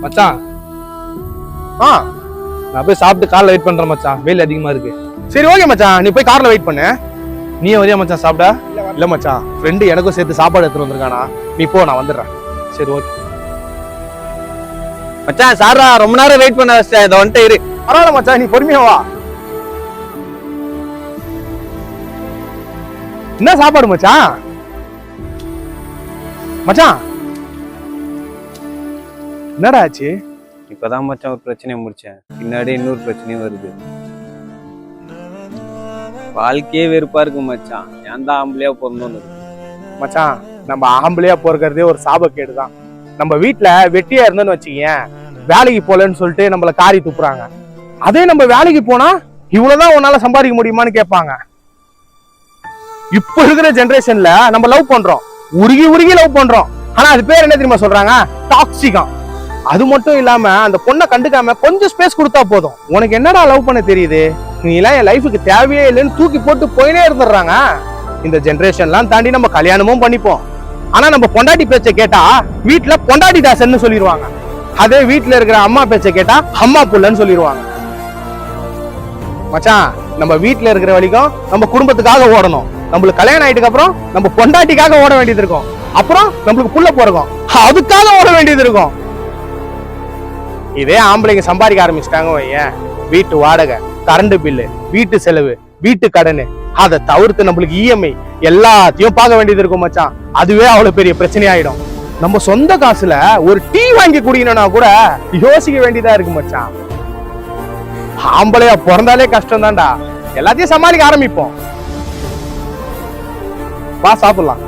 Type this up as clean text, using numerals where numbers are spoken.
மச்சான் நான் போய் சாப்பிட்டு கார்ல வெயிட் பண்றேன் மச்சான், வெயில் அதிகமா இருக்கு. சரி ஓகே மச்சான், நீ போய் கார்ல வெயிட் பண்ணு. நீ வரியா மச்சான் சாப்பிட? இல்ல மச்சான், ஃப்ரெண்டு எனக்கும் சேர்த்து சாப்பாடு எடுத்துட்டு வந்திருக்கானா, நீ போ, நான் வந்துடுறேன். சரி ஓகே மச்சான். சாரா ரொம்ப நேரம் வெயிட் பண்ண வச்சிட்டேன், இதை வந்துட்டு இரு. பரவாயில்ல மச்சான், நீ பொறுமையா வா. என்ன சாப்பாடு மச்சான்? மச்சான் என்னடா ஆச்சு? இப்பதான் மச்சான் ஒரு பிரச்சனையை முடிச்சேன், பின்னாடி இன்னொரு பிரச்சனையும் வருது. வாழ்க்கையே வெறுப்பா இருக்கு மச்சான், ஏன் தான் ஆம்பளையா பிறந்தோன்னு இருக்கு. மச்சான், நம்ம ஆம்பளையா போறதே ஒரு சாபக்கேடுதான். நம்ம வீட்டுல வெட்டியா இருந்தோன்னு வச்சுக்கேன், வேலைக்கு போலன்னு சொல்லிட்டு நம்மள காரி துப்புறாங்க. அதே நம்ம வேலைக்கு போனா இவ்வளவுதான் உன்னால சம்பாதிக்க முடியுமான்னு கேட்பாங்க. இப்ப இருக்கிற ஜெனரேஷன்ல நம்ம லவ் பண்றோம், உருகி லவ் பண்றோம். ஆனா அது பேர் என்ன தெரியுமா சொல்றாங்க? டாக்ஸிகா. அது மட்டும் இல்லாம அந்த பொண்ணை கண்டுக்காம கொஞ்சம் ஸ்பேஸ் கொடுத்தா போதும், உனக்கு என்னடா லவ் பண்ண தெரியுது, நீ எல்லாம் என் லைஃபுக்கு தேவையே இல்லைன்னு தூக்கி போட்டு போயினே இருந்துடுறாங்க. இந்த ஜெனரேஷன்லாம் தாண்டி நம்ம கல்யாணமும் பண்ணிப்போம், ஆனா நம்ம பொண்டாட்டி பேச்சை கேட்டா வீட்டுல பொண்டாட்டி தாசன்னு சொல்லிடுவாங்க. அதே வீட்டுல இருக்கிற அம்மா பேச்சை கேட்டா அம்மா புள்ளன்னு சொல்லிடுவாங்க. மச்சான், நம்ம வீட்டுல இருக்கிற வரைக்கும் நம்ம குடும்பத்துக்காக ஓடணும், நம்மளுக்கு கல்யாணம் ஆயிட்டுக்கு அப்புறம் நம்ம பொண்டாட்டிக்காக ஓட வேண்டியது இருக்கும், அப்புறம் நம்மளுக்கு புள்ள பிறக்கும், அதுக்காக ஓட வேண்டியது இருக்கும். இதே ஆம்பளைங்க சம்பாதிக்க ஆரம்பிச்சிட்டாங்க வையன், வீட்டு வாடகை, கரண்ட் பில்லு, வீட்டு செலவு, வீட்டு கடனு, அதை தவிர்த்து நம்மளுக்கு இஎம்ஐ எல்லாத்தையும் பார்க்க வேண்டியது இருக்கும் மச்சான். அதுவே அவ்வளவு பெரிய பிரச்சனை ஆயிடும். நம்ம சொந்த காசுல ஒரு டீ வாங்கி குடிக்கணும்னா கூட யோசிக்க வேண்டியதா இருக்கு மச்சான். ஆம்பளையா பிறந்தாலே கஷ்டம் தான்டா, எல்லாத்தையும் சமாளிக்க ஆரம்பிப்போம். வா சாப்பிடலாம்.